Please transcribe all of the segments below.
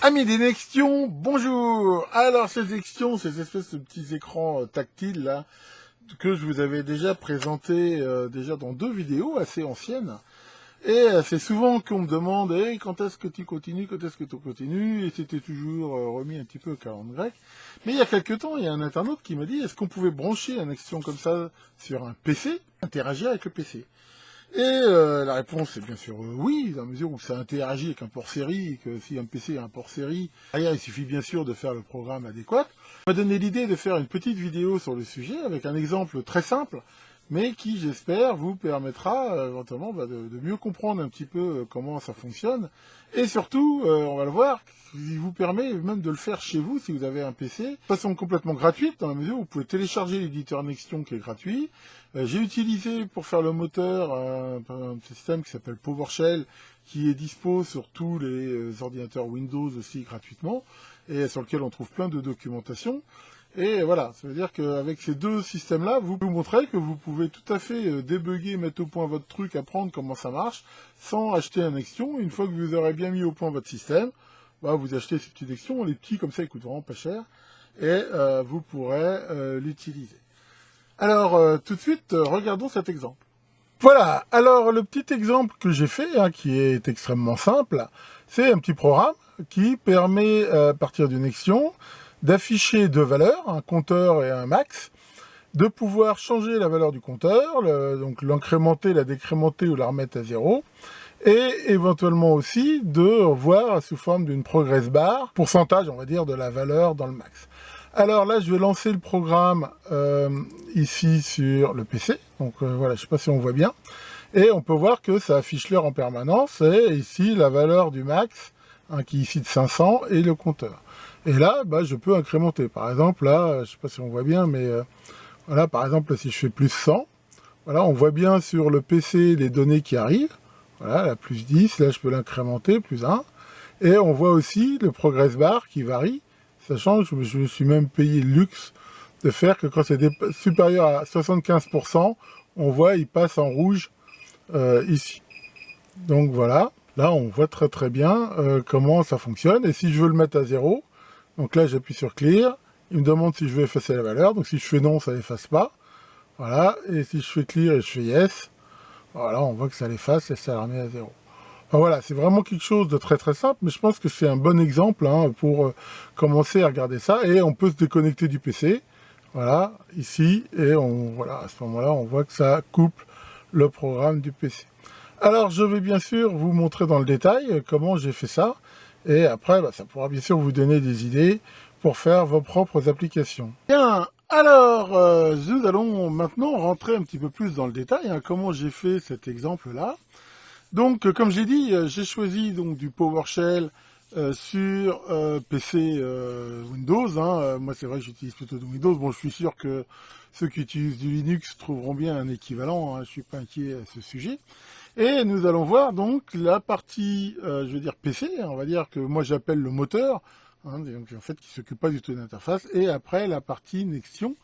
Amis des Nextions, bonjour. Alors ces Nextions, ces espèces de petits écrans tactiles là, que je vous avais déjà présenté déjà dans 2 vidéos assez anciennes. Et c'est souvent qu'on me demande hey, quand est-ce que tu continues, et c'était toujours remis un petit peu au calendrier grec. Mais il y a quelques temps, il y a un internaute qui m'a dit est-ce qu'on pouvait brancher un Nexion comme ça sur un PC, interagir avec le PC. Et la réponse est bien sûr oui, dans la mesure où ça interagit avec un port série, et que si un PC a un port série, derrière il suffit bien sûr de faire le programme adéquat. On m'a donné l'idée de faire une petite vidéo sur le sujet, avec un exemple très simple, mais qui, j'espère, vous permettra éventuellement de mieux comprendre un petit peu comment ça fonctionne. Et surtout, on va le voir, il vous permet même de le faire chez vous si vous avez un PC, de façon complètement gratuite, dans la mesure où vous pouvez télécharger l'éditeur Nexion qui est gratuit. J'ai utilisé pour faire le moteur un système qui s'appelle PowerShell, qui est dispo sur tous les ordinateurs Windows aussi gratuitement, et sur lequel on trouve plein de documentation. Et voilà, ça veut dire qu'avec ces 2 systèmes-là, vous montrez que vous pouvez tout à fait débugger, mettre au point votre truc, apprendre comment ça marche, sans acheter un Nexion. Une fois que vous aurez bien mis au point votre système, bah, vous achetez ces petits Nexions, les petits comme ça, ils coûtent vraiment pas cher, et vous pourrez l'utiliser. Alors, tout de suite, regardons cet exemple. Voilà, alors le petit exemple que j'ai fait, qui est extrêmement simple, c'est un petit programme qui permet, à partir d'une Nexion, d'afficher 2 valeurs, un compteur et un max, de pouvoir changer la valeur du compteur, donc l'incrémenter, la décrémenter ou la remettre à 0, et éventuellement aussi de voir sous forme d'une progress bar, pourcentage on va dire de la valeur dans le max. Alors là je vais lancer le programme ici sur le PC, donc voilà, je ne sais pas si on voit bien, et on peut voir que ça affiche l'heure en permanence, et ici la valeur du max, qui est ici de 500, et le compteur. Et là, bah, je peux incrémenter. Par exemple, là, je ne sais pas si on voit bien, mais voilà, par exemple, si je fais plus 100, voilà, on voit bien sur le PC les données qui arrivent. Voilà, la plus 10, là, je peux l'incrémenter, plus 1. Et on voit aussi le progress bar qui varie, sachant que je me suis même payé le luxe de faire que quand c'est supérieur à 75%, on voit, il passe en rouge ici. Donc voilà, là, on voit très très bien comment ça fonctionne. Et si je veux le mettre à 0, donc là, j'appuie sur Clear, il me demande si je veux effacer la valeur, donc si je fais non, ça l'efface pas, voilà, et si je fais Clear et je fais Yes, voilà, on voit que ça l'efface et ça la remet à 0. Enfin, voilà, c'est vraiment quelque chose de très très simple, mais je pense que c'est un bon exemple pour commencer à regarder ça, et on peut se déconnecter du PC, voilà, ici, et voilà, à ce moment-là, on voit que ça coupe le programme du PC. Alors, je vais bien sûr vous montrer dans le détail comment j'ai fait ça, et après, bah, ça pourra bien sûr vous donner des idées pour faire vos propres applications. Bien, alors, nous allons maintenant rentrer un petit peu plus dans le détail, comment j'ai fait cet exemple-là. Donc, comme j'ai dit, j'ai choisi donc du PowerShell sur PC Windows. Moi, c'est vrai que j'utilise plutôt de Windows. Bon, je suis sûr que ceux qui utilisent du Linux trouveront bien un équivalent. Je ne suis pas inquiet à ce sujet. Et nous allons voir donc la partie, je veux dire PC, on va dire que moi j'appelle le moteur, donc en fait qui s'occupe pas du tout de l'interface, et après la partie Nexion,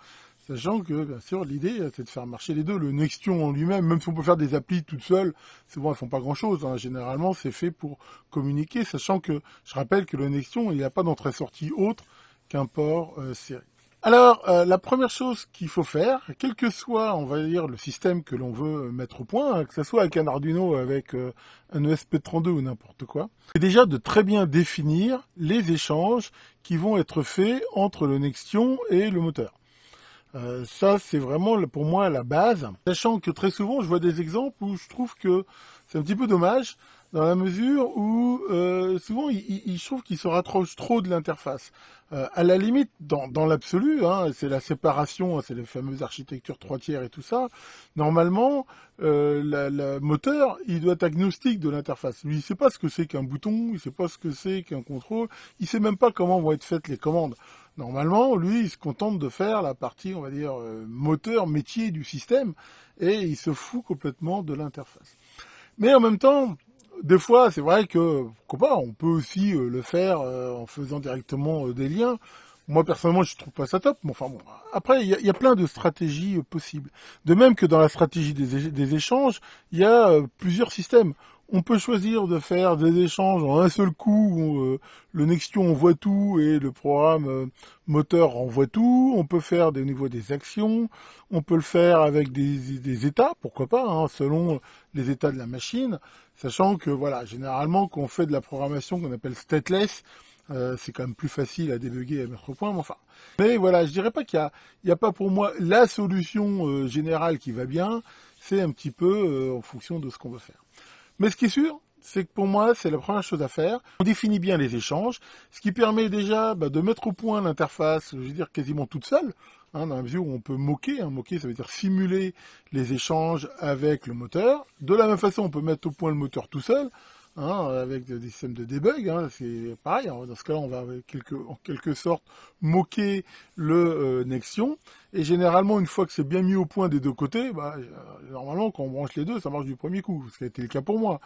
sachant que bien sûr l'idée c'est de faire marcher les deux. Le Nexion en lui-même, même si on peut faire des applis toutes seules, c'est bon, elles font pas grand-chose. Généralement c'est fait pour communiquer, sachant que je rappelle que le Nexion il n'y a pas d'entrée-sortie autre qu'un port série. Alors, la première chose qu'il faut faire, quel que soit, on va dire, le système que l'on veut mettre au point, que ce soit avec un Arduino, avec un ESP32 ou n'importe quoi, c'est déjà de très bien définir les échanges qui vont être faits entre le Nexion et le moteur. Ça, c'est vraiment pour moi la base, sachant que très souvent, je vois des exemples où je trouve que c'est un petit peu dommage, dans la mesure où souvent, je trouve qu'ils se rapprochent trop de l'interface. À la limite, dans l'absolu, c'est la séparation, c'est les fameuses architectures 3 tiers et tout ça. Normalement, le moteur, il doit être agnostique de l'interface. Lui, il sait pas ce que c'est qu'un bouton, il sait pas ce que c'est qu'un contrôle, il sait même pas comment vont être faites les commandes. Normalement, lui, il se contente de faire la partie, on va dire, moteur, métier du système, et il se fout complètement de l'interface. Mais en même temps, des fois, c'est vrai que, pourquoi pas, on peut aussi le faire en faisant directement des liens. Moi, personnellement, je trouve pas ça top, mais enfin bon. Après, il y a plein de stratégies possibles. De même que dans la stratégie des échanges, il y a plusieurs systèmes. On peut choisir de faire des échanges en un seul coup, où, le Nextion envoie tout et le programme moteur renvoie tout. On peut faire des niveaux des actions. On peut le faire avec des états, pourquoi pas, hein, selon les états de la machine. Sachant que, voilà, généralement, quand on fait de la programmation qu'on appelle stateless, c'est quand même plus facile à débugger et à mettre au point, mais enfin. Mais voilà, je dirais pas il y a pas pour moi la solution générale qui va bien. C'est un petit peu en fonction de ce qu'on veut faire. Mais ce qui est sûr, c'est que pour moi, c'est la première chose à faire. On définit bien les échanges, ce qui permet déjà de mettre au point l'interface, je veux dire quasiment toute seule, hein, dans la mesure où on peut moquer. Hein, moquer, ça veut dire simuler les échanges avec le moteur. De la même façon, on peut mettre au point le moteur tout seul, hein, avec des systèmes de debug. Hein, c'est pareil, hein, dans ce cas-là, on va en quelque sorte moquer le Nextion. Et généralement, une fois que c'est bien mis au point des deux côtés, normalement, quand on branche les deux, ça marche du premier coup, ce qui a été le cas pour moi.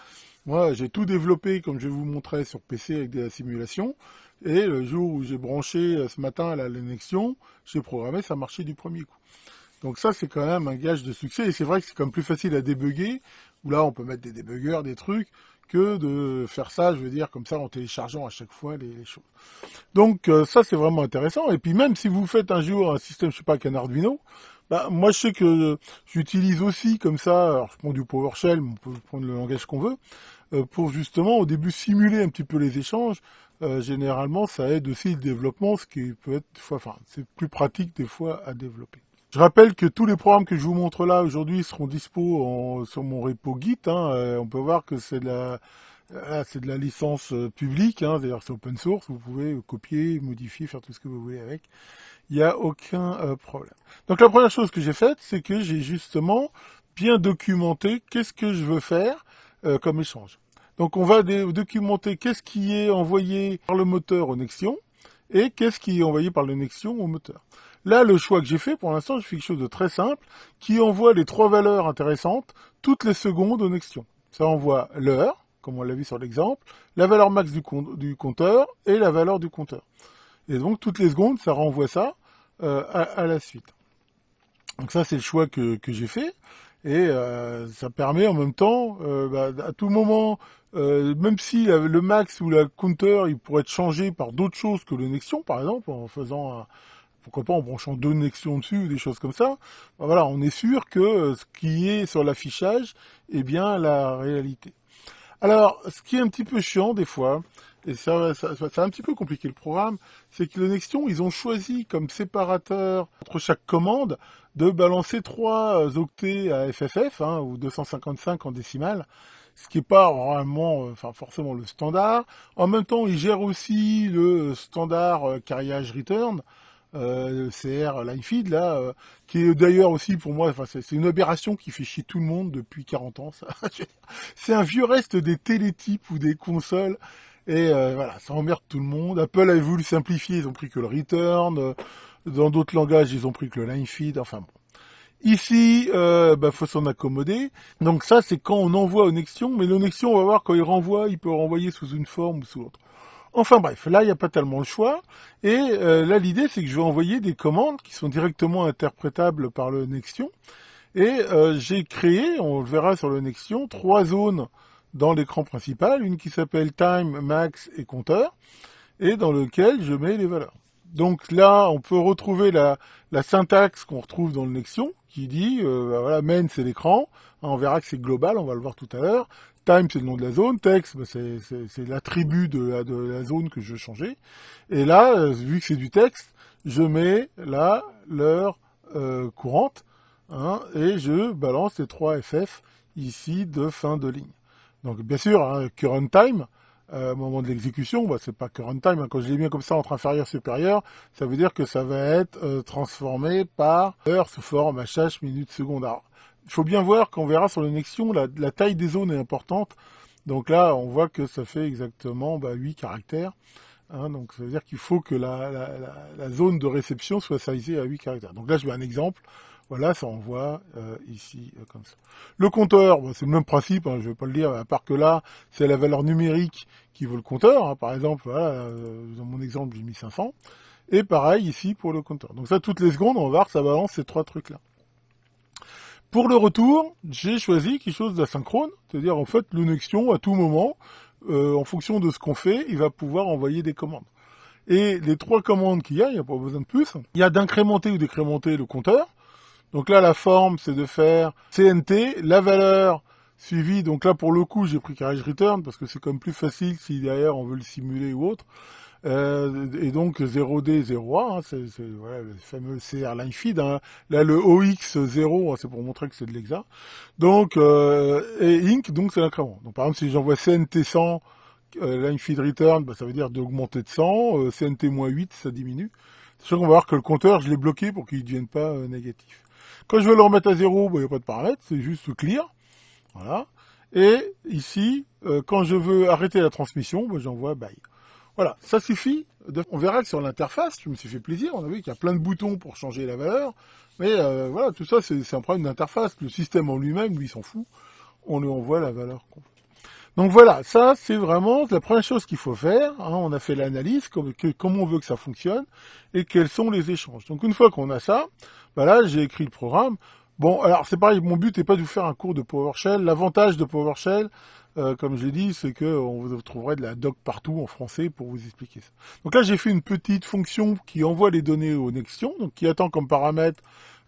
Moi, j'ai tout développé, comme je vous montrais, sur PC avec de la simulation. Et le jour où j'ai branché ce matin la Nextion, j'ai programmé, ça marchait du premier coup. Donc ça, c'est quand même un gage de succès. Et c'est vrai que c'est quand même plus facile à débugger, où là, on peut mettre des débuggers, des trucs, que de faire ça, je veux dire, comme ça, en téléchargeant à chaque fois les choses. Donc ça, c'est vraiment intéressant. Et puis même si vous faites un jour un système, je sais pas, qu'un Arduino, moi, je sais que j'utilise aussi comme ça, alors je prends du PowerShell, mais on peut prendre le langage qu'on veut, pour justement, au début, simuler un petit peu les échanges. Généralement, ça aide aussi le développement, ce qui peut être, des fois, enfin, c'est plus pratique des fois à développer. Je rappelle que tous les programmes que je vous montre là aujourd'hui seront dispo sur mon repo Git. Hein. On peut voir que c'est de la licence publique, hein. D'ailleurs c'est open source, vous pouvez copier, modifier, faire tout ce que vous voulez avec. Il n'y a aucun problème. Donc la première chose que j'ai faite, c'est que j'ai justement bien documenté qu'est-ce que je veux faire comme échange. Donc on va documenter qu'est-ce qui est envoyé par le moteur au Nextion et qu'est-ce qui est envoyé par le Nextion au moteur. Là, le choix que j'ai fait, pour l'instant, je fais quelque chose de très simple, qui envoie les trois valeurs intéressantes toutes les secondes au Nextion. Ça envoie l'heure, comme on l'a vu sur l'exemple, la valeur max du compteur et la valeur du compteur. Et donc, toutes les secondes, ça renvoie ça à la suite. Donc ça, c'est le choix que j'ai fait. Et ça permet en même temps, à tout moment, même si le max ou la counter, il pourrait être changé par d'autres choses que le Nextion, par exemple, en faisant pourquoi pas en branchant deux Nextions dessus ou des choses comme ça. Voilà, on est sûr que ce qui est sur l'affichage est bien la réalité. Alors, ce qui est un petit peu chiant des fois, et ça a un petit peu compliqué le programme, c'est que le Nextion, ils ont choisi comme séparateur entre chaque commande de balancer 3 octets à FFF, hein, ou 255 en décimale, ce qui n'est pas vraiment, forcément le standard. En même temps, ils gèrent aussi le standard carriage return, le CR line feed là, qui est d'ailleurs aussi pour moi, c'est une aberration qui fait chier tout le monde depuis 40 ans. Ça. C'est un vieux reste des télétypes ou des consoles. Et voilà, ça emmerde tout le monde. Apple a voulu simplifier, ils ont pris que le return. Dans d'autres langages, ils ont pris que le line feed. Enfin bon. Ici, faut s'en accommoder. Donc ça, c'est quand on envoie au Nextion. Mais le Nextion, on va voir, quand il renvoie, il peut renvoyer sous une forme ou sous l'autre. Enfin bref, là, il n'y a pas tellement le choix. Et là, l'idée, c'est que je vais envoyer des commandes qui sont directement interprétables par le Nextion. Et j'ai créé, on le verra sur le Nextion, 3 zones dans l'écran principal. Une qui s'appelle Time, Max et Compteur, et dans lequel je mets les valeurs. Donc là, on peut retrouver la syntaxe qu'on retrouve dans le Nextion, qui dit, voilà, main, c'est l'écran. On verra que c'est global, on va le voir tout à l'heure. Time, c'est le nom de la zone. Text, c'est l'attribut de la zone que je veux changer. Et là, vu que c'est du texte, je mets là l'heure courante, hein, et je balance les 3 FF ici de fin de ligne. Donc bien sûr, hein, current time, au moment de l'exécution, c'est pas current time, hein, quand je l'ai mis comme ça entre inférieur et supérieur, ça veut dire que ça va être transformé par heure sous forme HH minute seconde. Alors, il faut bien voir qu'on verra sur le Nextion, la taille des zones est importante. Donc là, on voit que ça fait exactement 8 caractères. Hein, donc ça veut dire qu'il faut que la zone de réception soit sizée à 8 caractères. Donc là, je mets un exemple. Voilà, ça envoie ici comme ça. Le compteur, c'est le même principe, hein, je ne vais pas le dire, à part que là, c'est la valeur numérique qui vaut le compteur. Hein, par exemple, voilà, dans mon exemple, j'ai mis 500. Et pareil ici pour le compteur. Donc ça, toutes les secondes, on va voir que ça balance ces 3 trucs-là. Pour le retour, j'ai choisi quelque chose d'asynchrone, c'est-à-dire en fait le Nexion à tout moment, en fonction de ce qu'on fait, il va pouvoir envoyer des commandes. Et les 3 commandes qu'il y a, il n'y a pas besoin de plus. Il y a d'incrémenter ou décrémenter le compteur. Donc là, la forme, c'est de faire CNT, la valeur suivie. Donc là, pour le coup, j'ai pris carriage return parce que c'est comme plus facile si derrière on veut le simuler ou autre. Et donc 0D, 0A, hein, c'est voilà, le fameux CR line feed. Hein. Là, le OX0, hein, c'est pour montrer que c'est de l'hexa. Donc, et inc, donc c'est l'incrément. Donc par exemple, si j'envoie CNT 100, line feed return, bah, ça veut dire d'augmenter de 100, CNT-8, ça diminue. Sachant qu'on va voir que le compteur, je l'ai bloqué pour qu'il ne devienne pas négatif. Quand je veux le remettre à 0, il n'y a pas de paramètre, c'est juste clear. Voilà. Et ici, quand je veux arrêter la transmission, bah, j'envoie bye. Voilà, ça suffit. On verra que sur l'interface, je me suis fait plaisir, on a vu qu'il y a plein de boutons pour changer la valeur. Mais voilà, tout ça, c'est un problème d'interface. Le système en lui-même, lui, s'en fout. On lui envoie la valeur qu'on veut. Donc voilà, ça c'est vraiment la première chose qu'il faut faire. Hein, on a fait l'analyse, comment on veut que ça fonctionne, et quels sont les échanges. Donc une fois qu'on a ça, bah là j'ai écrit le programme. Bon, alors c'est pareil, mon but n'est pas de vous faire un cours de PowerShell. L'avantage de PowerShell, comme je l'ai dit, c'est que vous trouverez de la doc partout en français pour vous expliquer ça. Donc là j'ai fait une petite fonction qui envoie les données au Nexion, donc qui attend comme paramètre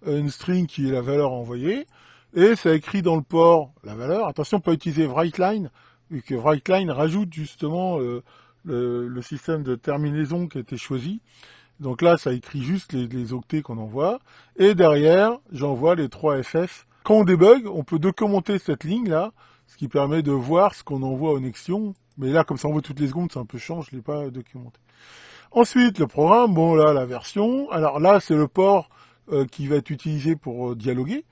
une string qui est la valeur envoyée, et ça écrit dans le port la valeur. Attention, pas utiliser WriteLine, vu que WriteLine rajoute justement le système de terminaison qui a été choisi. Donc là, ça écrit juste les octets qu'on envoie. Et derrière, j'envoie les 3 FF. Quand on débug, on peut documenter cette ligne-là, ce qui permet de voir ce qu'on envoie aux Nexion. Mais là, comme ça envoie toutes les secondes, c'est un peu chiant, je ne l'ai pas documenté. Ensuite, le programme, bon là, la version. Alors là, c'est le port qui va être utilisé pour dialoguer.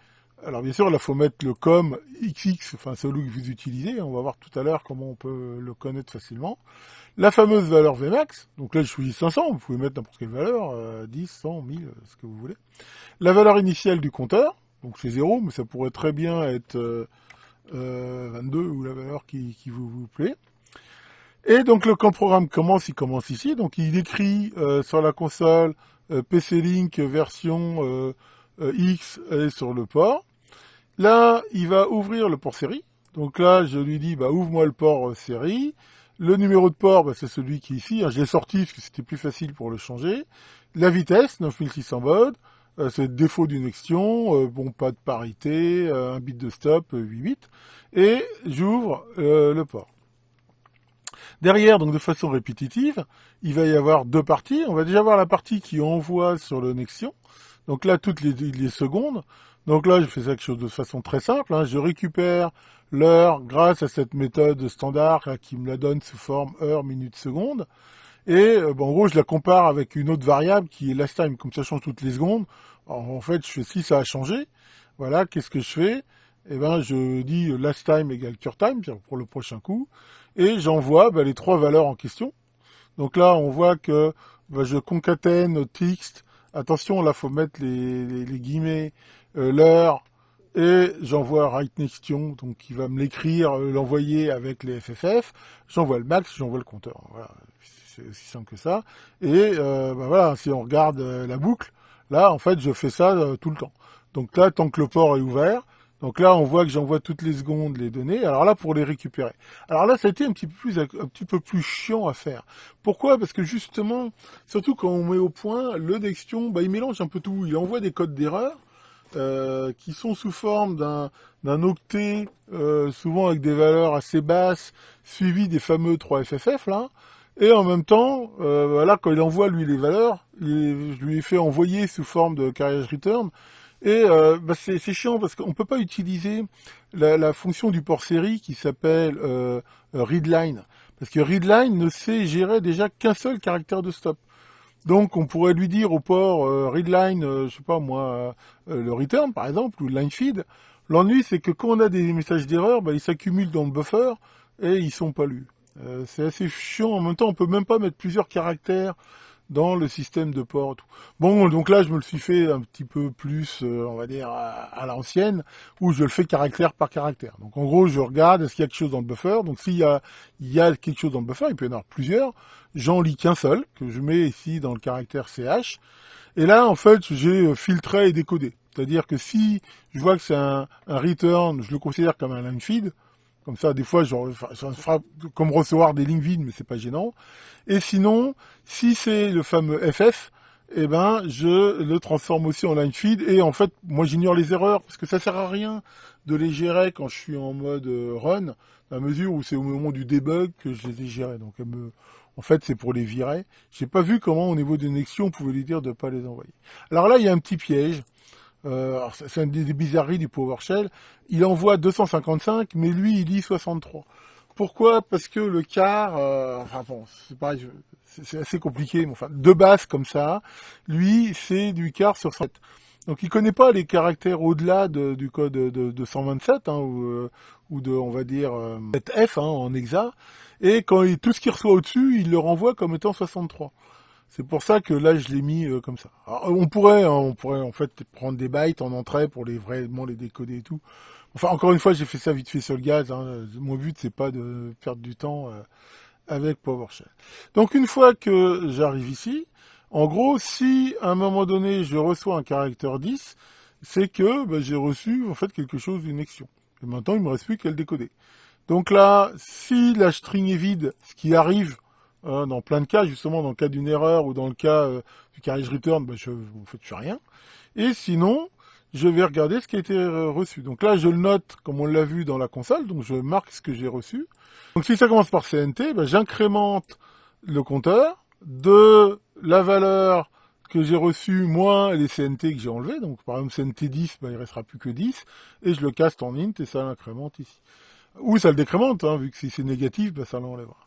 Alors bien sûr, là, il faut mettre le com XX, enfin celui que vous utilisez. On va voir tout à l'heure comment on peut le connaître facilement. La fameuse valeur Vmax, donc là je choisis 500, vous pouvez mettre n'importe quelle valeur, 10, 100, 1000, ce que vous voulez. La valeur initiale du compteur, donc c'est 0, mais ça pourrait très bien être 22 ou la valeur qui vous plaît. Et donc quand le programme commence, il commence ici, donc il écrit sur la console PC-Link version X est sur le port. Là, il va ouvrir le port série. Donc là, je lui dis, bah, ouvre-moi le port série. Le numéro de port, bah, c'est celui qui est ici. Je l'ai sorti parce que c'était plus facile pour le changer. La vitesse, 9600 baud. C'est le défaut d'une Nexion. Bon, pas de parité, un bit de stop, 8 bits. Et j'ouvre le port. Derrière, donc de façon répétitive, il va y avoir 2 parties. On va déjà voir la partie qui envoie sur le Nexion. Donc là, toutes les secondes. Donc là, je fais quelque chose de façon très simple. Hein. Je récupère l'heure grâce à cette méthode standard là, qui me la donne sous forme heure, minute, seconde. Et bon, en gros, je la compare avec une autre variable qui est last time, comme ça change toutes les secondes. Alors, en fait, je fais si ça a changé. Voilà, qu'est-ce que je fais? Eh ben, je dis last time égale cure time pour le prochain coup, et j'envoie les 3 valeurs en question. Donc là, on voit que je concatène text. Attention, là, faut mettre les guillemets, l'heure, et j'envoie write Nexion, donc il va me l'écrire, l'envoyer avec les FFF. J'envoie le max, j'envoie le compteur. Voilà, c'est aussi simple que ça. Et voilà, si on regarde la boucle, là, en fait, je fais ça tout le temps. Donc là, tant que le port est ouvert, donc là, on voit que j'envoie toutes les secondes les données. Alors là, pour les récupérer. Alors là, ça a été un petit peu plus chiant à faire. Pourquoi? Parce que justement, surtout quand on met au point, le Nexion, il mélange un peu tout. Il envoie des codes d'erreur qui sont sous forme d'un octet, souvent avec des valeurs assez basses, suivi des fameux 3 FFF là. Et en même temps, voilà, quand il envoie lui les valeurs, je lui ai fait envoyer sous forme de carriage return. Et c'est chiant parce qu'on ne peut pas utiliser la fonction du port série qui s'appelle readline. Parce que readline ne sait gérer déjà qu'un seul caractère de stop. Donc on pourrait lui dire au port readline, je sais pas moi, le return par exemple, ou line feed. L'ennui c'est que quand on a des messages d'erreur, ils s'accumulent dans le buffer et ils sont pas lus. C'est assez chiant, en même temps on peut même pas mettre plusieurs caractères dans le système de port. Tout. Bon, donc là, je me le suis fait un petit peu plus, on va dire, à l'ancienne, où je le fais caractère par caractère. Donc en gros, je regarde, est-ce qu'il y a quelque chose dans le buffer. Donc s'il y a quelque chose dans le buffer, il peut y en avoir plusieurs, j'en lis qu'un seul, que je mets ici dans le caractère CH. Et là, en fait, j'ai filtré et décodé. C'est-à-dire que si je vois que c'est un return, je le considère comme un line feed. Comme ça, des fois, ça fera comme recevoir des lignes vides, mais c'est pas gênant. Et sinon, si c'est le fameux FF, eh ben, je le transforme aussi en line feed. Et en fait, moi, j'ignore les erreurs parce que ça sert à rien de les gérer quand je suis en mode run, à mesure où c'est au moment du debug que je les ai gérés. Donc, en fait, c'est pour les virer. J'ai pas vu comment, au niveau des connexions, on pouvait lui dire de pas les envoyer. Alors là, il y a un petit piège. C'est une des bizarreries du PowerShell. Il envoie 255, mais lui, il lit 63. Pourquoi? Parce que le car, enfin bon, c'est pareil, c'est assez compliqué, mais enfin, de base comme ça, lui, c'est du car sur 107. Donc il connaît pas les caractères au-delà du code de 127, hein, ou de, on va dire, 7F, hein, en hexa. Et quand tout ce qu'il reçoit au-dessus, il le renvoie comme étant 63. C'est pour ça que là, je l'ai mis comme ça. Alors, on pourrait en fait prendre des bytes en entrée pour vraiment les décoder et tout. Enfin, encore une fois, j'ai fait ça vite fait sur le gaz. Hein. Mon but, c'est pas de perdre du temps avec PowerShell. Donc, une fois que j'arrive ici, en gros, si à un moment donné, je reçois un caractère 10, c'est que j'ai reçu en fait quelque chose d'une action. Et maintenant, il me reste plus qu'à le décoder. Donc là, si la string est vide, ce qui arrive dans plein de cas, justement dans le cas d'une erreur ou dans le cas du carriage return, je fais rien. Et sinon, je vais regarder ce qui a été reçu. Donc là, je le note comme on l'a vu dans la console, donc je marque ce que j'ai reçu. Donc si ça commence par CNT, j'incrémente le compteur de la valeur que j'ai reçue moins les CNT que j'ai enlevés. Donc par exemple CNT 10, il restera plus que 10, et je le caste en int et ça l'incrémente ici. Ou ça le décrémente, hein, vu que si c'est négatif, ça l'enlèvera.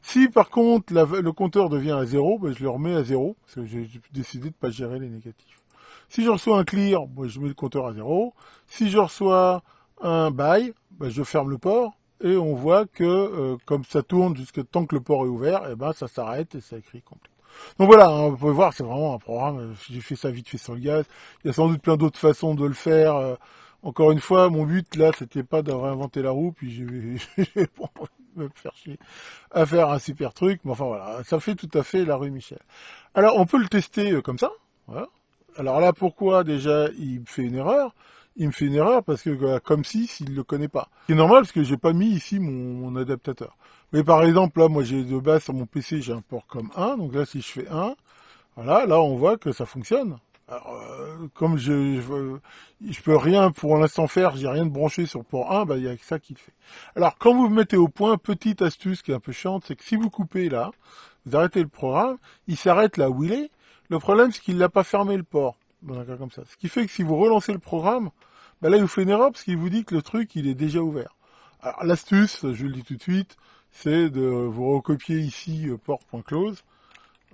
Si par contre le compteur devient à 0, je le remets à 0, parce que j'ai décidé de ne pas gérer les négatifs. Si je reçois un clear, je mets le compteur à 0. Si je reçois un buy, je ferme le port, et on voit que comme ça tourne jusqu'à tant que le port est ouvert, ça s'arrête et ça écrit complet. Donc voilà, hein, vous pouvez voir, c'est vraiment un programme, j'ai fait ça vite fait sur le gaz. Il y a sans doute plein d'autres façons de le faire. Encore une fois, mon but là, c'était pas de réinventer la roue, puis je vais me faire chier à faire un super truc, mais enfin voilà, ça fait tout à fait la rue Michel. Alors on peut le tester comme ça, voilà. Alors là, pourquoi déjà il me fait une erreur? Il me fait une erreur parce que comme s'il le connaît pas. C'est normal parce que j'ai pas mis ici mon adaptateur. Mais par exemple, là, moi j'ai de base sur mon PC, j'ai un port comme 1, donc là si je fais 1, voilà, là on voit que ça fonctionne. Alors, comme je peux rien pour l'instant faire, j'ai rien de branché sur le port 1, il y a que ça qui le fait. Alors, quand vous vous mettez au point, petite astuce qui est un peu chiante, c'est que si vous coupez là, vous arrêtez le programme, il s'arrête là où il est. Le problème, c'est qu'il n'a pas fermé le port, dans un cas comme ça. Ce qui fait que si vous relancez le programme, là, il vous fait une erreur parce qu'il vous dit que le truc, il est déjà ouvert. Alors, l'astuce, je le dis tout de suite, c'est de vous recopier ici port.close.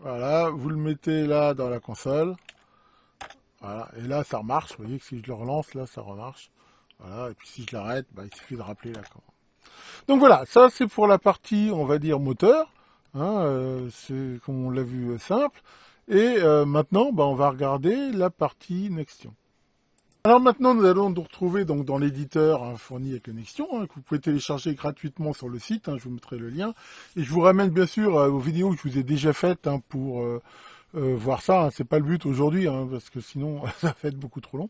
Voilà, vous le mettez là dans la console. Voilà, et là ça remarche, vous voyez que si je le relance, là ça remarche. Voilà, et puis si je l'arrête, il suffit de rappeler la commande. Donc voilà, ça c'est pour la partie, on va dire, moteur. Hein, c'est comme on l'a vu simple. Et maintenant, on va regarder la partie Nextion. Alors maintenant, nous allons nous retrouver donc dans l'éditeur fourni avec le Nextion, que vous pouvez télécharger gratuitement sur le site, je vous mettrai le lien. Et je vous ramène bien sûr aux vidéos que je vous ai déjà faites pour voir ça. C'est pas le but aujourd'hui, parce que sinon ça va être beaucoup trop long.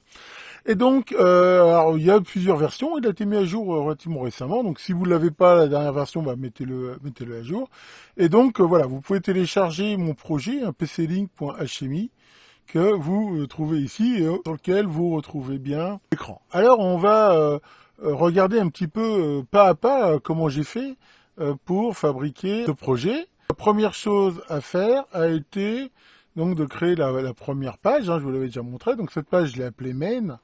Et donc, alors, il y a plusieurs versions. Il a été mis à jour relativement récemment. Donc, si vous l'avez pas, la dernière version, mettez-le à jour. Et donc, voilà, vous pouvez télécharger mon projet, pclink.hmi, que vous trouvez ici et sur lequel vous retrouvez bien l'écran. Alors, on va regarder un petit peu pas à pas comment j'ai fait pour fabriquer ce projet. La première chose à faire a été donc de créer la première page, je vous l'avais déjà montré. Donc cette page, je l'ai appelée main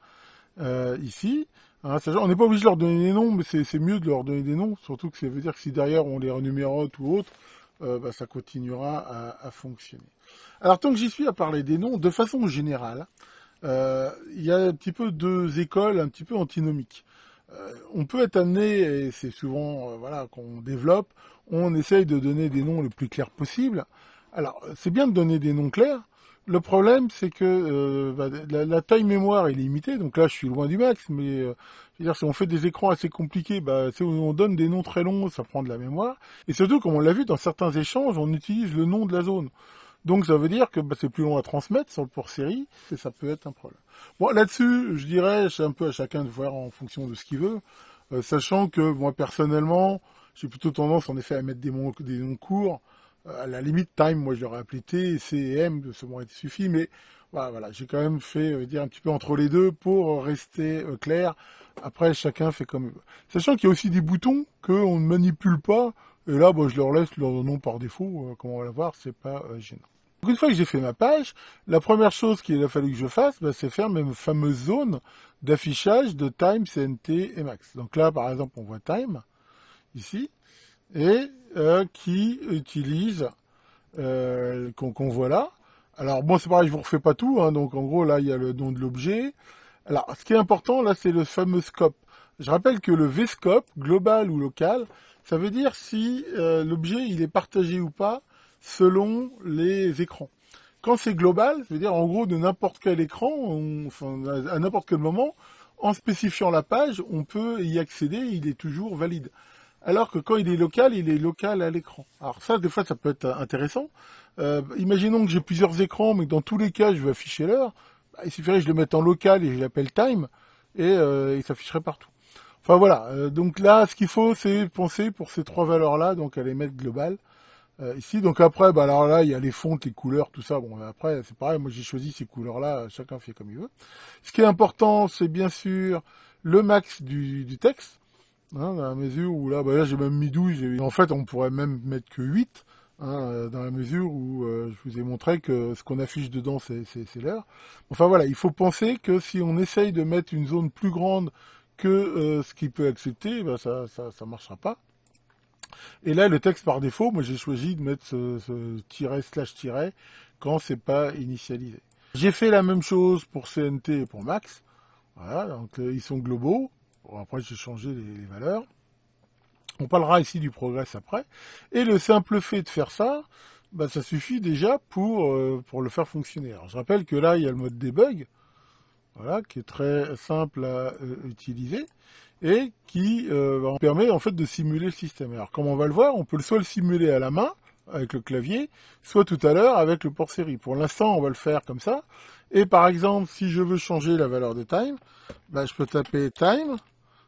ici. On n'est pas obligé de leur donner des noms, mais c'est mieux de leur donner des noms, surtout que ça veut dire que si derrière on les renumérote ou autre, ça continuera à fonctionner. Alors tant que j'y suis à parler des noms, de façon générale, il y a un petit peu deux écoles un petit peu antinomiques. On peut être amené, et c'est souvent qu'on développe, on essaye de donner des noms le plus clairs possible. Alors, c'est bien de donner des noms clairs. Le problème, c'est que la taille mémoire est limitée. Donc là, je suis loin du max, mais si on fait des écrans assez compliqués, on donne des noms très longs, ça prend de la mémoire. Et surtout, comme on l'a vu dans certains échanges, on utilise le nom de la zone. Donc ça veut dire que bah, c'est plus long à transmettre sur le port série, et ça peut être un problème. Bon, là-dessus, je dirais, c'est un peu à chacun de voir en fonction de ce qu'il veut, sachant que moi personnellement, j'ai plutôt tendance en effet à mettre des noms courts. À la limite, time, moi je l'aurais appelé T, C et M, ça m'aurait suffi, mais voilà, j'ai quand même fait dire un petit peu entre les deux pour rester clair. Après, chacun fait comme il veut. Sachant qu'il y a aussi des boutons qu'on ne manipule pas, et là, bah, je leur laisse leur nom par défaut, comme on va le voir, c'est pas gênant. Donc une fois que j'ai fait ma page, la première chose qu'il a fallu que je fasse, bah, c'est faire mes fameuses zones d'affichage de time, CNT et max. Donc là, par exemple, on voit time, ici, et qui utilise, qu'on voit là. Alors bon, c'est pareil, je vous refais pas tout, hein, donc en gros, là, il y a le nom de l'objet. Alors, ce qui est important, là, c'est le fameux scope. Je rappelle que le vscope, global ou local, ça veut dire si l'objet, il est partagé ou pas selon les écrans. Quand c'est global, ça veut dire en gros de n'importe quel écran, enfin, à n'importe quel moment, en spécifiant la page, on peut y accéder, il est toujours valide. Alors que quand il est local à l'écran. Alors ça, des fois, ça peut être intéressant. Imaginons que j'ai plusieurs écrans, mais que dans tous les cas, je veux afficher l'heure. Bah, il suffirait que je le mette en local et je l'appelle time, et il s'afficherait partout. Enfin voilà, donc là, ce qu'il faut, c'est penser pour ces trois valeurs-là, donc à les mettre globales. Ici, donc après, bah alors là, il y a les fontes, les couleurs, tout ça. Bon, après, c'est pareil, moi j'ai choisi ces couleurs-là, chacun fait comme il veut. Ce qui est important, c'est bien sûr le max du texte. Hein, dans la mesure où là, bah là j'ai même mis 12, en fait on pourrait même mettre que 8, hein, dans la mesure où je vous ai montré que ce qu'on affiche dedans c'est l'heure. Enfin voilà, il faut penser que si on essaye de mettre une zone plus grande que ce qu'il peut accepter, bah ça marchera pas. Et là le texte par défaut, moi j'ai choisi de mettre ce tiret slash tiret quand c'est pas initialisé. J'ai fait la même chose pour CNT et pour Max. Voilà, donc ils sont globaux. Bon, après, j'ai changé les valeurs. On parlera ici du progress après. Et le simple fait de faire ça, bah, ça suffit déjà pour le faire fonctionner. Alors, je rappelle que là, il y a le mode debug, voilà, qui est très simple à utiliser et qui permet en fait de simuler le système. Alors, comme on va le voir, on peut soit le simuler à la main, avec le clavier, soit tout à l'heure avec le port série. Pour l'instant, on va le faire comme ça. Et par exemple, si je veux changer la valeur de time, bah, je peux taper time.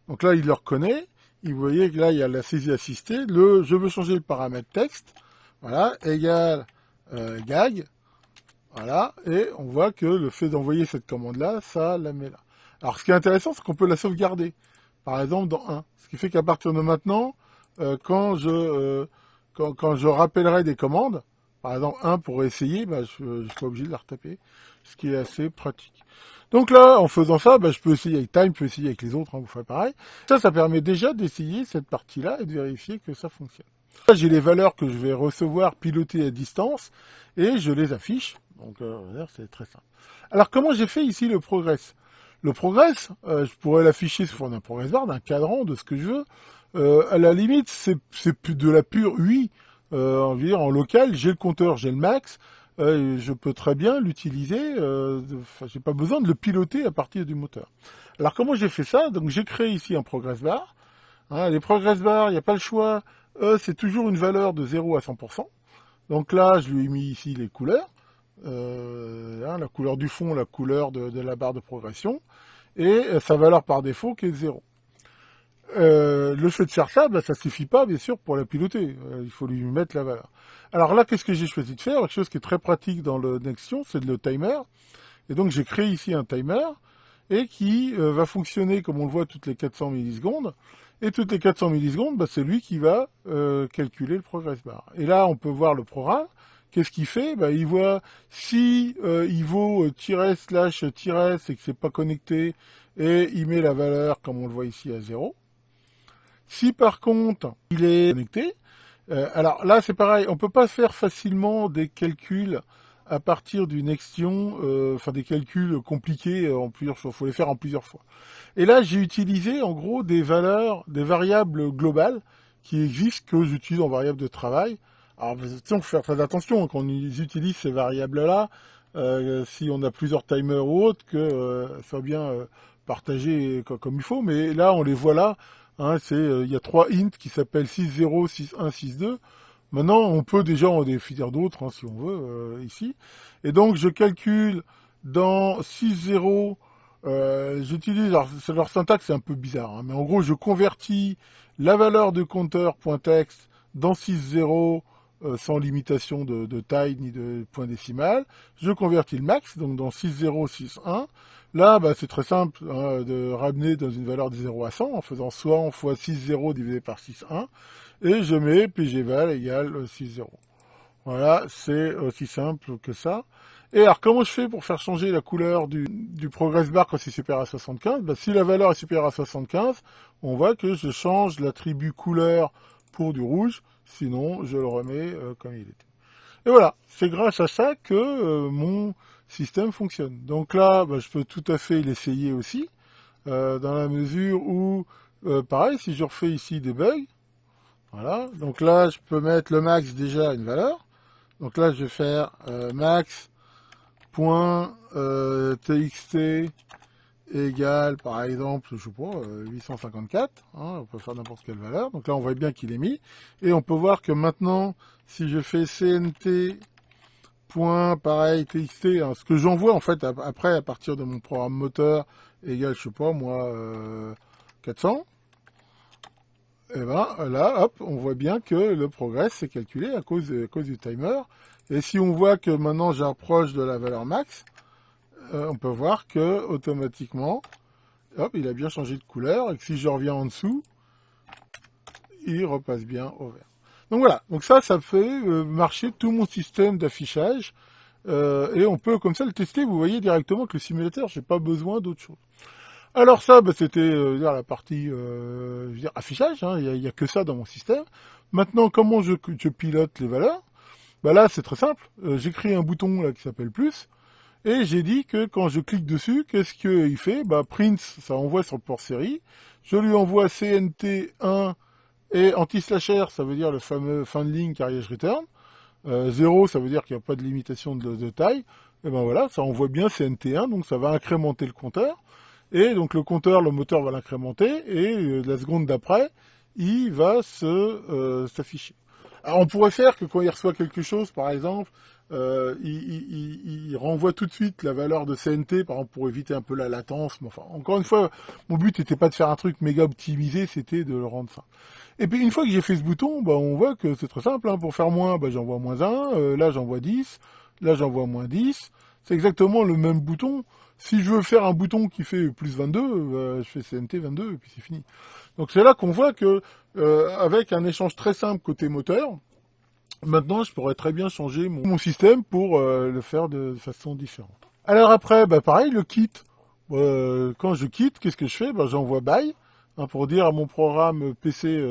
Donc là, il le reconnaît. Vous voyez que là, il y a la saisie assistée. Je veux changer le paramètre texte. Voilà, égal gag. Voilà, et on voit que le fait d'envoyer cette commande-là, ça la met là. Alors, ce qui est intéressant, c'est qu'on peut la sauvegarder. Par exemple, dans 1. Ce qui fait qu'à partir de maintenant, quand je rappellerai des commandes, par exemple 1 pour essayer, bah, je suis pas obligé de la retaper, ce qui est assez pratique. Donc là, en faisant ça, bah, je peux essayer avec Time, je peux essayer avec les autres, hein, vous ferez pareil. Ça permet déjà d'essayer cette partie-là et de vérifier que ça fonctionne. Là, j'ai les valeurs que je vais recevoir pilotées à distance et je les affiche. Donc c'est très simple. Alors comment j'ai fait ici le progress? Le progress, je pourrais l'afficher sous forme d'un progress bar, d'un cadran, de ce que je veux. À la limite, c'est de la pure UI. En local, j'ai le compteur, j'ai le max. Je peux très bien l'utiliser. J'ai pas besoin de le piloter à partir du moteur. Alors comment j'ai fait ça? Donc j'ai créé ici un progress bar. Hein, les progress bars, il n'y a pas le choix. C'est toujours une valeur de 0 à 100%. Donc là, je lui ai mis ici les couleurs. La couleur du fond, la couleur de la barre de progression. Et sa valeur par défaut qui est 0. Le fait de faire ça, bah, ça suffit pas, bien sûr, pour la piloter. Il faut lui mettre la valeur. Alors là, qu'est-ce que j'ai choisi de faire? Quelque chose qui est très pratique dans le Nexion, c'est le timer. Et donc, j'ai créé ici un timer et qui va fonctionner, comme on le voit, toutes les 400 millisecondes. Et toutes les 400 millisecondes, bah, c'est lui qui va calculer le progress bar. Et là, on peut voir le programme. Qu'est-ce qu'il fait? Bah, il voit si il vaut tiret slash tiret, c'est que c'est pas connecté, et il met la valeur, comme on le voit ici, à 0. Si par contre, il est connecté, alors là, c'est pareil, on peut pas faire facilement des calculs à partir d'une Nexion, enfin des calculs compliqués en plusieurs fois, il faut les faire en plusieurs fois. Et là, j'ai utilisé en gros des valeurs, des variables globales qui existent, que j'utilise en variable de travail. Alors, il faut faire très attention quand on utilise ces variables-là, si on a plusieurs timers ou autres, que ça soit bien partagé comme il faut, mais là, on les voit là. Hein, il y a 3 int qui s'appellent 6.0, 6.1, 6.2. Maintenant, on peut déjà en définir d'autres, hein, si on veut, ici. Et donc, je calcule dans 6.0, j'utilise, alors leur syntaxe c'est un peu bizarre, hein, mais en gros, je convertis la valeur de compteur.text dans 6.0 sans limitation de taille ni de point décimal. Je convertis le max, donc dans 6.0, 6.1. Là, bah, c'est très simple hein, de ramener dans une valeur de 0 à 100 en faisant 100 fois 6.0 divisé par 6.1 et je mets pgval égale 6.0. Voilà, c'est aussi simple que ça. Et alors, comment je fais pour faire changer la couleur du progress bar quand c'est supérieur à 75 ? Bah, si la valeur est supérieure à 75, on voit que je change l'attribut couleur pour du rouge, sinon je le remets comme il était. Et voilà, c'est grâce à ça que mon système fonctionne. Donc là, bah, je peux tout à fait l'essayer aussi, dans la mesure où, pareil, si je refais ici des bugs, voilà, donc là, je peux mettre le max déjà une valeur. Donc là, je vais faire max.txt égale, par exemple, je sais pas, 854. Hein, on peut faire n'importe quelle valeur. Donc là, on voit bien qu'il est mis. Et on peut voir que maintenant, si je fais cnt pareil, txt, hein, ce que j'envoie en fait après à partir de mon programme moteur égale, je sais pas, moi, 400. Et ben là, hop, on voit bien que le progress s'est calculé à cause du timer. Et si on voit que maintenant j'approche de la valeur max, on peut voir que automatiquement, hop, il a bien changé de couleur. Et que si je reviens en dessous, il repasse bien au vert. Donc voilà, donc ça fait marcher tout mon système d'affichage. Et on peut comme ça le tester, vous voyez directement que le simulateur, j'ai pas besoin d'autre chose. Alors ça, bah, c'était la partie affichage, hein, il y a que ça dans mon système. Maintenant, comment je pilote les valeurs? Bah là, c'est très simple. J'écris un bouton là qui s'appelle plus, et j'ai dit que quand je clique dessus, qu'est-ce qu'il fait? Bah print, ça envoie sur le port série. Je lui envoie cnt1 et anti-slasher, ça veut dire le fameux fin de ligne carriage return. 0, ça veut dire qu'il n'y a pas de limitation de taille. Et ben voilà, ça envoie bien cnt1, donc ça va incrémenter le compteur. Et donc le compteur, le moteur va l'incrémenter, et la seconde d'après, il va s'afficher. Alors on pourrait faire que quand il reçoit quelque chose, par exemple, il renvoie tout de suite la valeur de CNT, par exemple pour éviter un peu la latence. Mais enfin, encore une fois, mon but n'était pas de faire un truc méga optimisé, c'était de le rendre simple. Et puis une fois que j'ai fait ce bouton, bah, on voit que c'est très simple. Hein. Pour faire moins, bah, j'envoie -1, là j'envoie 10, là j'envoie -10. C'est exactement le même bouton. Si je veux faire un bouton qui fait plus 22, je fais CNT 22 et puis c'est fini. Donc c'est là qu'on voit que avec un échange très simple côté moteur, maintenant je pourrais très bien changer mon système pour le faire de façon différente. Alors après, bah pareil, le kit. Quand je quitte, qu'est-ce que je fais? Bah, j'envoie bye hein, pour dire à mon programme PC,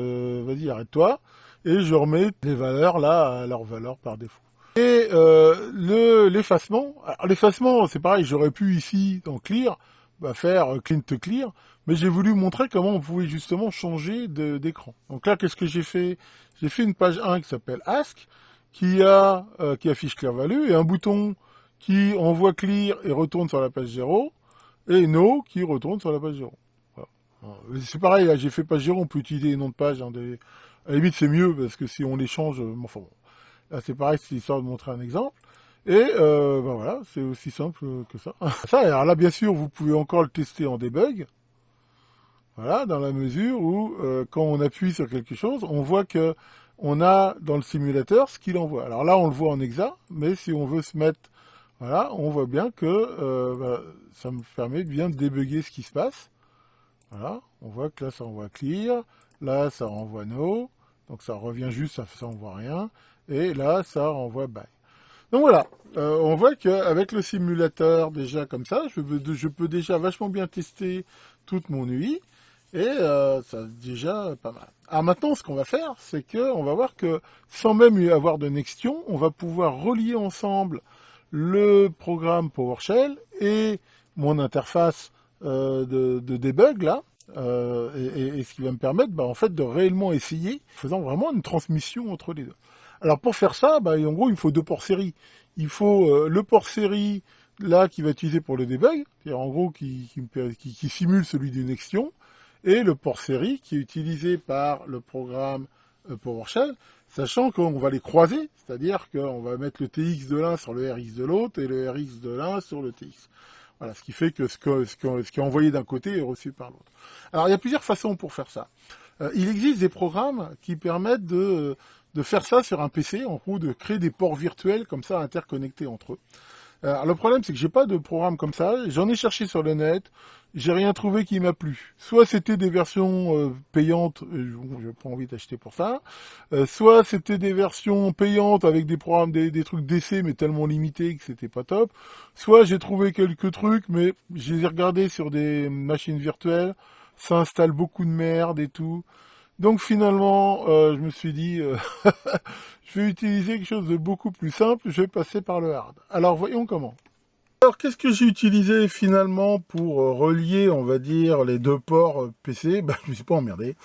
vas-y arrête-toi, et je remets les valeurs là à leur valeur par défaut. Et l'effacement, alors l'effacement c'est pareil, j'aurais pu ici dans clear faire clean to clear, mais j'ai voulu montrer comment on pouvait justement changer d'écran. Donc là qu'est-ce que j'ai fait? J'ai fait une page 1 qui s'appelle ask, qui affiche clear value, et un bouton qui envoie clear et retourne sur la page 0, et no qui retourne sur la page 0. Voilà. C'est pareil, là j'ai fait page 0, on peut utiliser les noms de page, hein, à la limite c'est mieux parce que si on les change, enfin bon. Là, c'est pareil, c'est histoire de montrer un exemple. Et ben voilà, c'est aussi simple que ça. Alors là, bien sûr, vous pouvez encore le tester en debug. Voilà, dans la mesure où, quand on appuie sur quelque chose, on voit que on a dans le simulateur ce qu'il envoie. Alors là, on le voit en exa, mais si on veut se mettre... Voilà, on voit bien que ça me permet de bien débugger ce qui se passe. Voilà, on voit que là, ça envoie clear. Là, ça renvoie no. Donc ça revient juste, ça envoie rien. Et là, ça renvoie bye. Donc voilà, on voit qu'avec le simulateur déjà comme ça, je peux déjà vachement bien tester toute mon UI. Et ça déjà pas mal. Alors maintenant, ce qu'on va faire, c'est qu'on va voir que sans même avoir de Nextion, on va pouvoir relier ensemble le programme PowerShell et mon interface de debug là. Et ce qui va me permettre en fait de réellement essayer, faisant vraiment une transmission entre les deux. Alors pour faire ça, en gros il faut deux ports série. Il faut le port série là qui va être utilisé pour le debug, c'est-à-dire en gros qui simule celui d'une Nextion, et le port série qui est utilisé par le programme PowerShell. sachant qu'on va les croiser, c'est-à-dire qu'on va mettre le TX de l'un sur le RX de l'autre et le RX de l'un sur le TX. Voilà, ce qui fait que ce qui est envoyé d'un côté est reçu par l'autre. Alors, il y a plusieurs façons pour faire ça. Il existe des programmes qui permettent de faire ça sur un PC, en gros, de créer des ports virtuels comme ça interconnectés entre eux. Alors, le problème, c'est que j'ai pas de programme comme ça. J'en ai cherché sur le net. J'ai rien trouvé qui m'a plu. Soit c'était des versions payantes, j'ai pas envie d'acheter pour ça. Soit c'était des versions payantes avec des programmes, des trucs d'essai, mais tellement limités que c'était pas top. Soit j'ai trouvé quelques trucs, mais je les ai regardés sur des machines virtuelles. Ça installe beaucoup de merde et tout. Donc finalement, je me suis dit, je vais utiliser quelque chose de beaucoup plus simple, je vais passer par le hard. Alors voyons comment. Alors qu'est-ce que j'ai utilisé finalement pour relier, on va dire, les deux ports PC? Je me suis pas emmerdé.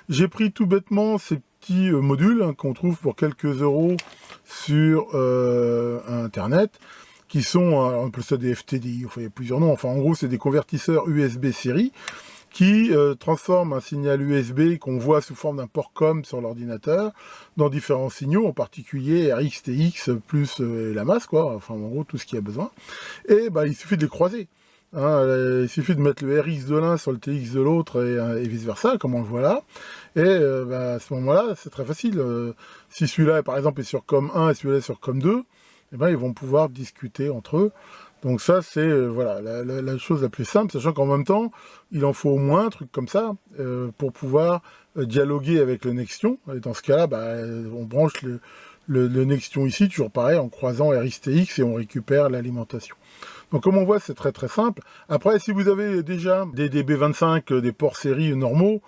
J'ai pris tout bêtement ces petits modules qu'on trouve pour quelques euros sur Internet, qui sont, on appelle ça des FTDI, enfin il y a plusieurs noms, enfin en gros c'est des convertisseurs USB série, qui transforme un signal USB qu'on voit sous forme d'un port COM sur l'ordinateur dans différents signaux, en particulier RX, TX, plus la masse, quoi, enfin en gros tout ce qu'il y a besoin. Et il suffit de les croiser. Il suffit de mettre le RX de l'un sur le TX de l'autre et vice-versa, comme on le voit là. Et à ce moment-là, c'est très facile. Si celui-là, par exemple, est sur COM1 et celui-là est sur COM2, ils vont pouvoir discuter entre eux. Donc ça, c'est voilà la chose la plus simple, sachant qu'en même temps, il en faut au moins un truc comme ça pour pouvoir dialoguer avec le Nextion. Et dans ce cas-là, on branche le Nextion ici, toujours pareil, en croisant RXTX et on récupère l'alimentation. Donc comme on voit, c'est très très simple. Après, si vous avez déjà des DB25, des ports série normaux,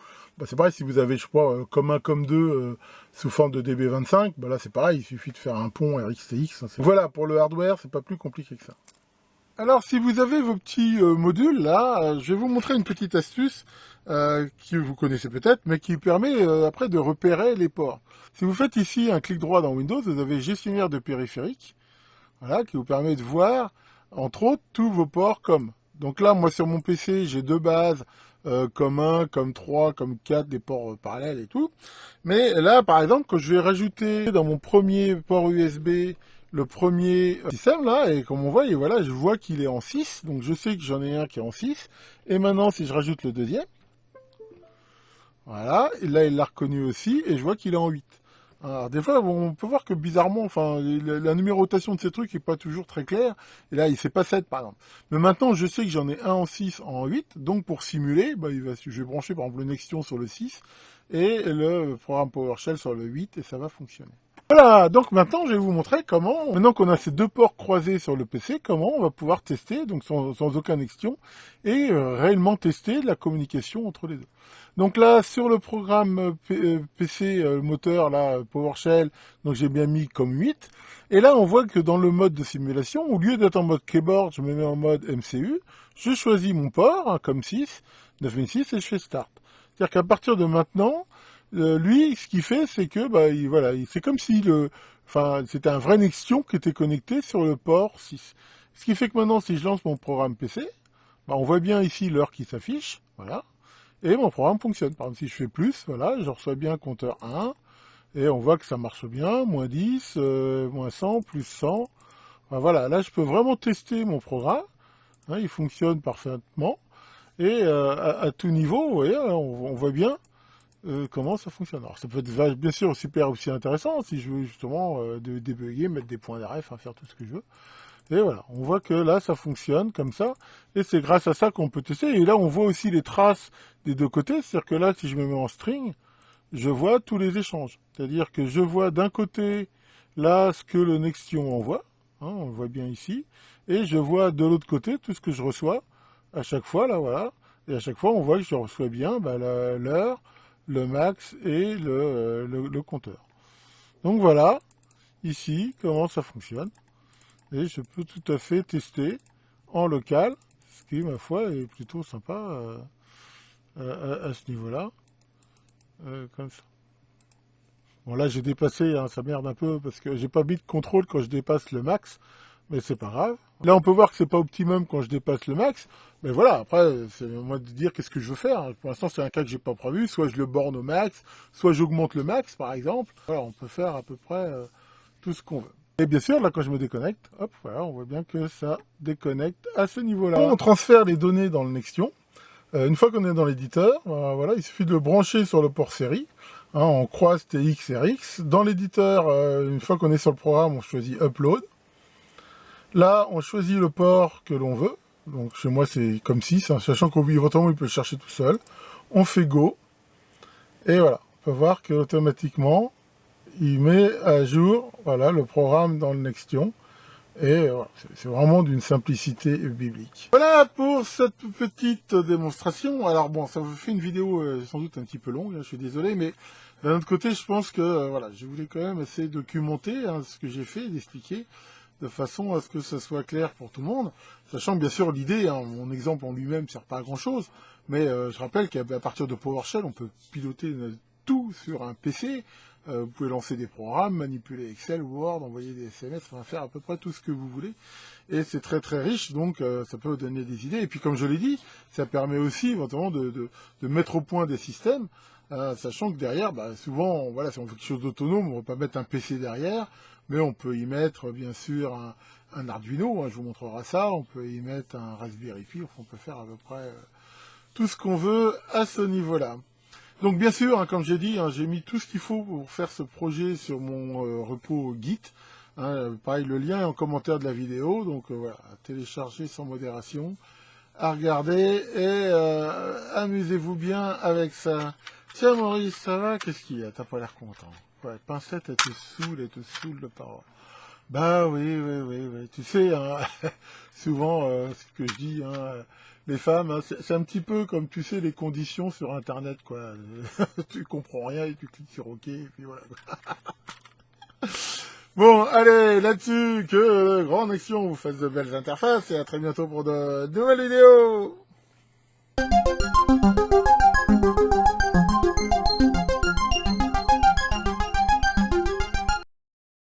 c'est pareil, si vous avez, je sais pas, comme 1, comme 2 sous forme de DB25, là c'est pareil, il suffit de faire un pont RXTX. Voilà, pour le hardware, c'est pas plus compliqué que ça. Alors, si vous avez vos petits modules, là, je vais vous montrer une petite astuce que vous connaissez peut-être, mais qui permet après de repérer les ports. Si vous faites ici un clic droit dans Windows, vous avez gestionnaire de périphériques, voilà, qui vous permet de voir, entre autres, tous vos ports comme. Donc là, moi, sur mon PC, j'ai deux bases, comme 1, comme 3, comme 4, des ports parallèles et tout. Mais là, par exemple, quand je vais rajouter dans mon premier port USB le premier système là, et comme on voit, et voilà, je vois qu'il est en 6, donc je sais que j'en ai un qui est en 6, et maintenant si je rajoute le deuxième, voilà, et là il l'a reconnu aussi, et je vois qu'il est en 8. Alors des fois, on peut voir que bizarrement, enfin, la numérotation de ces trucs est pas toujours très claire, et là il sait pas 7 par exemple. Mais maintenant je sais que j'en ai un en 6, en 8, donc pour simuler, je vais brancher par exemple le Nextion sur le 6, et le programme PowerShell sur le 8, et ça va fonctionner. Voilà, donc maintenant je vais vous montrer comment, maintenant qu'on a ces deux ports croisés sur le PC, comment on va pouvoir tester, donc sans aucun Nextion, et réellement tester la communication entre les deux. Donc là, sur le programme PC moteur, là, PowerShell, donc j'ai bien mis comme 8, et là on voit que dans le mode de simulation, au lieu d'être en mode keyboard, je me mets en mode MCU, je choisis mon port, comme 6, 9006, et je fais Start. C'est-à-dire qu'à partir de maintenant, lui, ce qu'il fait, c'est que, c'est comme si c'était un vrai Nextion qui était connecté sur le port 6. Ce qui fait que maintenant, si je lance mon programme PC, on voit bien ici l'heure qui s'affiche, voilà, et mon programme fonctionne. Par exemple, si je fais plus, voilà, je reçois bien compteur 1, et on voit que ça marche bien, moins 10, moins 100, plus 100. Voilà, là, je peux vraiment tester mon programme, il fonctionne parfaitement, et à tout niveau, vous voyez, on voit bien comment ça fonctionne. Alors ça peut être bien sûr super aussi intéressant si je veux justement débugger, mettre des points d'arrêt, faire tout ce que je veux. Et voilà, on voit que là ça fonctionne comme ça, et c'est grâce à ça qu'on peut tester. Et là on voit aussi les traces des deux côtés, c'est-à-dire que là si je me mets en string, je vois tous les échanges. C'est-à-dire que je vois d'un côté là ce que le Nextion envoie, on le voit bien ici, et je vois de l'autre côté tout ce que je reçois à chaque fois, là voilà. Et à chaque fois on voit que je reçois bien l'heure, le max et le compteur. Donc voilà, ici, comment ça fonctionne. Et je peux tout à fait tester en local, ce qui, ma foi, est plutôt sympa à ce niveau-là. Comme ça. Bon là j'ai dépassé, ça merde un peu, parce que j'ai pas mis de contrôle quand je dépasse le max. mais c'est pas grave. Là, on peut voir que c'est pas optimum quand je dépasse le max, mais voilà, après, c'est à moi de dire qu'est-ce que je veux faire. Pour l'instant, c'est un cas que j'ai pas prévu, soit je le borne au max, soit j'augmente le max, par exemple. Voilà, on peut faire à peu près tout ce qu'on veut. Et bien sûr, là, quand je me déconnecte, hop, voilà, on voit bien que ça déconnecte à ce niveau-là. On transfère les données dans le Nextion. Une fois qu'on est dans l'éditeur, voilà, il suffit de le brancher sur le port série. Hein, on croise TX et RX. Dans l'éditeur, une fois qu'on est sur le programme, on choisit Upload. Là, on choisit le port que l'on veut. Donc chez moi, c'est comme 6, hein, sachant qu'éventuellement, il peut le chercher tout seul. On fait Go. Et voilà, on peut voir qu'automatiquement, il met à jour voilà, le programme dans le Nextion. Et voilà, c'est vraiment d'une simplicité biblique. Voilà pour cette petite démonstration. Alors bon, ça vous fait une vidéo sans doute un petit peu longue, hein, je suis désolé, mais d'un autre côté, je pense que voilà, je voulais quand même essayer de documenter ce que j'ai fait, d'expliquer, de façon à ce que ça soit clair pour tout le monde, sachant que bien sûr l'idée, hein, mon exemple en lui-même ne sert pas à grand chose, mais je rappelle qu'à partir de PowerShell, on peut piloter tout sur un PC. Vous pouvez lancer des programmes, manipuler Excel, Word, envoyer des SMS, enfin faire à peu près tout ce que vous voulez. Et c'est très très riche, donc ça peut vous donner des idées. Et puis comme je l'ai dit, ça permet aussi éventuellement de mettre au point des systèmes, sachant que derrière, souvent, voilà, si on fait quelque chose d'autonome, on ne va pas mettre un PC derrière, mais on peut y mettre bien sûr un Arduino, hein, je vous montrerai ça, on peut y mettre un Raspberry Pi, enfin, on peut faire à peu près tout ce qu'on veut à ce niveau-là. Donc bien sûr, hein, comme j'ai dit, hein, j'ai mis tout ce qu'il faut pour faire ce projet sur mon repo Git. Hein, pareil, le lien est en commentaire de la vidéo. Donc voilà, à télécharger sans modération, à regarder et amusez-vous bien avec ça. Tiens Maurice, ça va? Qu'est-ce qu'il y a? T'as pas l'air content. Ouais, pincette, elle te saoule de parole. Bah oui. Tu sais, hein, souvent, ce que je dis, hein, les femmes, hein, c'est un petit peu comme, tu sais, les conditions sur Internet, quoi. Tu comprends rien et tu cliques sur OK, et puis voilà. Bon, allez, là-dessus, que Grande Nextion vous fasse de belles interfaces, et à très bientôt pour de nouvelles vidéos.